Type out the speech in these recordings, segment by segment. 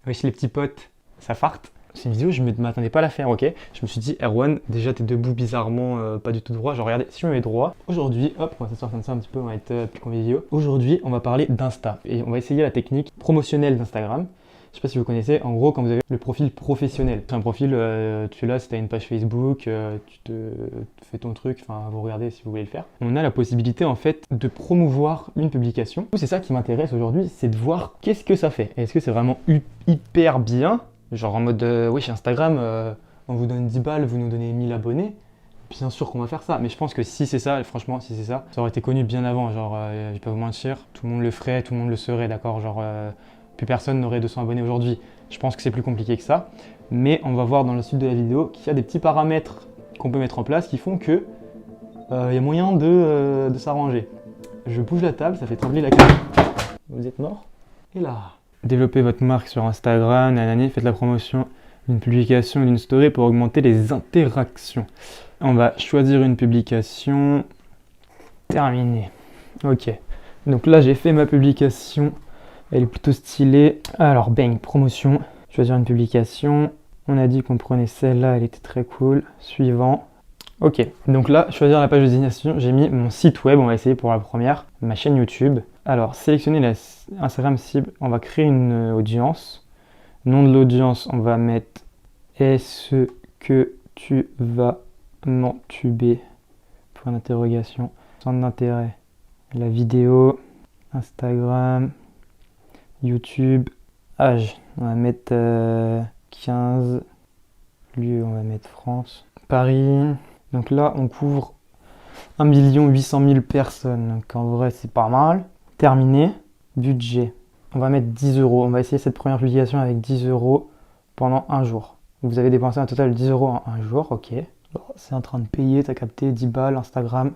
Wesh les petits potes, ça farte. C'est une vidéo, je ne m'attendais pas à la faire, ok. Je me suis dit, Erwan, déjà t'es debout bizarrement, pas du tout droit. Genre regardez, si je me mets droit, aujourd'hui, hop, on va s'asseoir comme ça un petit peu, on va être plus conviviaux. Aujourd'hui, on va parler d'Insta et on va essayer la technique promotionnelle d'Instagram. Je sais pas si vous connaissez, en gros, quand vous avez le profil professionnel. C'est un profil, tu es là, si tu as une page Facebook, tu fais ton truc, enfin, vous regardez si vous voulez le faire. On a la possibilité, en fait, de promouvoir une publication. C'est ça qui m'intéresse aujourd'hui, c'est de voir qu'est-ce que ça fait. Est-ce que c'est vraiment hyper bien? Genre en mode, oui, chez Instagram, on vous donne 10 balles, vous nous donnez 1000 abonnés. Bien sûr qu'on va faire ça, mais je pense que si c'est ça, franchement, si c'est ça, ça aurait été connu bien avant. Genre, je vais pas vous mentir, tout le monde le ferait, tout le monde le saurait, d'accord? Genre, plus personne n'aurait 200 abonnés aujourd'hui. Je pense que c'est plus compliqué que ça. Mais on va voir dans la suite de la vidéo qu'il y a des petits paramètres qu'on peut mettre en place qui font que il y a moyen de s'arranger. Je bouge la table, ça fait trembler la caméra. Vous êtes mort? Et là. Développez votre marque sur Instagram, nanani, faites la promotion d'une publication ou d'une story pour augmenter les interactions. On va choisir une publication. Terminé. Ok. Donc là, j'ai fait ma publication. Elle est plutôt stylée. Alors, bang, promotion. Choisir une publication. On a dit qu'on prenait celle-là, elle était très cool. Suivant. Ok, donc là, choisir la page de destination, j'ai mis mon site web, on va essayer pour la première, ma chaîne YouTube. Alors, sélectionner la Instagram cible, on va créer une audience. Nom de l'audience, on va mettre est-ce que tu vas m'entuber? Point d'interrogation. Centre d'intérêt, la vidéo, Instagram, YouTube, âge, on va mettre 15, lieu, on va mettre France, Paris. Donc là, on couvre 1 800 000 personnes. Donc en vrai, c'est pas mal. Terminé. Budget. On va mettre 10 euros. On va essayer cette première publication avec 10 euros pendant un jour. Vous avez dépensé un total de 10 euros en un jour. Ok. C'est en train de payer. T'as capté 10 balles Instagram.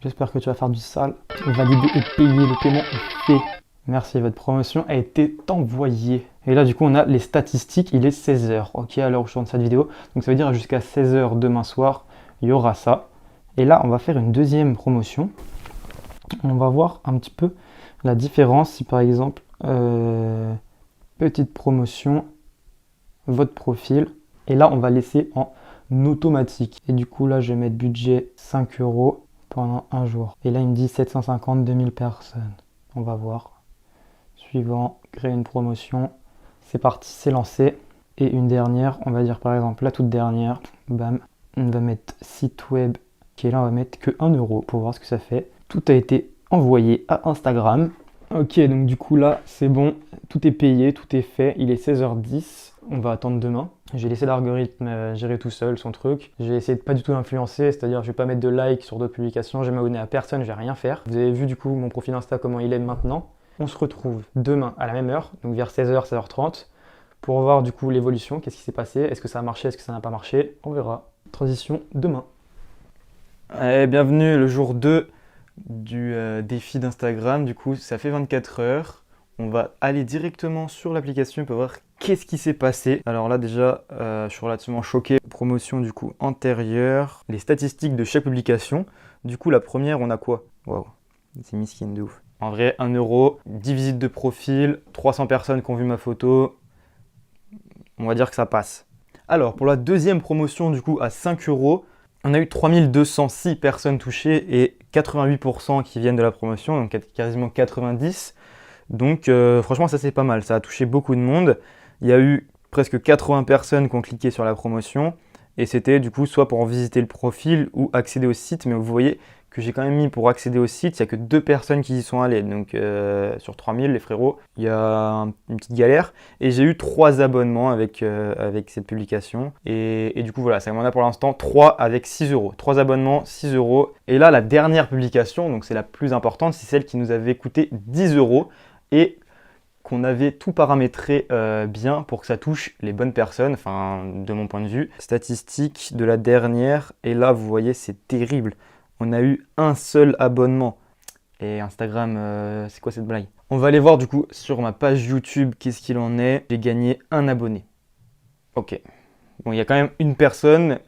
J'espère que tu vas faire du sale. Valider et payer. Le paiement est fait. Merci, votre promotion a été envoyée. Et là, du coup, on a les statistiques. Il est 16h, ok, à l'heure où je tourne cette vidéo. Donc, ça veut dire jusqu'à 16h demain soir, il y aura ça. Et là, on va faire une deuxième promotion. On va voir un petit peu la différence. Si par exemple, petite promotion, votre profil. Et là, on va laisser en automatique. Et du coup, là, je vais mettre budget 5 euros pendant un jour. Et là, il me dit 750, 2000 personnes. On va voir. Suivant, créer une promotion, c'est parti, c'est lancé. Et une dernière, on va dire par exemple la toute dernière, bam, on va mettre site web, qui est là on va mettre que 1 euro pour voir ce que ça fait. Tout a été envoyé à Instagram. Ok, donc du coup là, c'est bon, tout est payé, tout est fait, il est 16h10, on va attendre demain. J'ai laissé l'algorithme gérer tout seul son truc. J'ai essayé de pas du tout influencer, c'est-à-dire je vais pas mettre de like sur d'autres publications, je vais m'abonner à personne, je vais rien faire. Vous avez vu du coup mon profil Insta comment il est maintenant. On se retrouve demain à la même heure, donc vers 16h, 16h30, pour voir du coup l'évolution, qu'est-ce qui s'est passé, est-ce que ça a marché, est-ce que ça n'a pas marché, on verra. Transition demain. Allez, bienvenue le jour 2 du défi d'Instagram, du coup ça fait 24 heures. On va aller directement sur l'application pour voir qu'est-ce qui s'est passé. Alors là déjà, je suis relativement choqué. Promotion du coup antérieure, les statistiques de chaque publication. Du coup la première, on a quoi? Waouh, c'est miskin de ouf. En vrai, 1 euro, 10 visites de profil, 300 personnes qui ont vu ma photo. On va dire que ça passe. Alors, pour la deuxième promotion, du coup, à 5 euros, on a eu 3206 personnes touchées et 88% qui viennent de la promotion, donc quasiment 90. Donc, franchement, ça c'est pas mal. Ça a touché beaucoup de monde. Il y a eu presque 80 personnes qui ont cliqué sur la promotion. Et c'était du coup soit pour visiter le profil ou accéder au site. Mais vous voyez que j'ai quand même mis pour accéder au site, il n'y a que 2 personnes qui y sont allées. Donc sur 3000, les frérots, il y a une petite galère. Et j'ai eu 3 abonnements avec cette publication. Et du coup, voilà, ça m'en a pour l'instant 3 avec 6 euros. 3 abonnements, 6 euros. Et là, la dernière publication, donc c'est la plus importante, c'est celle qui nous avait coûté 10 euros. Et qu'on avait tout paramétré bien pour que ça touche les bonnes personnes, enfin de mon point de vue. Statistique de la dernière, et là vous voyez c'est terrible. On a eu un seul abonnement. Et Instagram, c'est quoi cette blague? On va aller voir du coup sur ma page YouTube qu'est-ce qu'il en est. J'ai gagné un abonné. Ok. Bon, il y a quand même une personne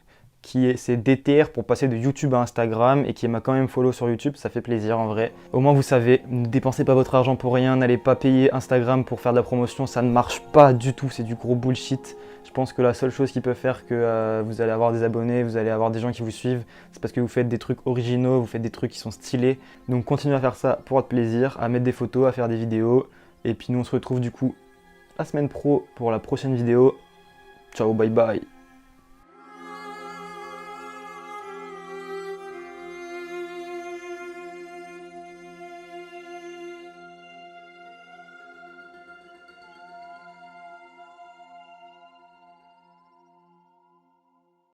qui s'est déterré pour passer de YouTube à Instagram et qui m'a quand même follow sur YouTube, ça fait plaisir en vrai. Au moins vous savez, ne dépensez pas votre argent pour rien, n'allez pas payer Instagram pour faire de la promotion, ça ne marche pas du tout, c'est du gros bullshit. Je pense que la seule chose qui peut faire que vous allez avoir des abonnés, vous allez avoir des gens qui vous suivent, c'est parce que vous faites des trucs originaux, vous faites des trucs qui sont stylés. Donc continuez à faire ça pour votre plaisir, à mettre des photos, à faire des vidéos. Et puis nous on se retrouve du coup la semaine pro pour la prochaine vidéo. Ciao, bye bye.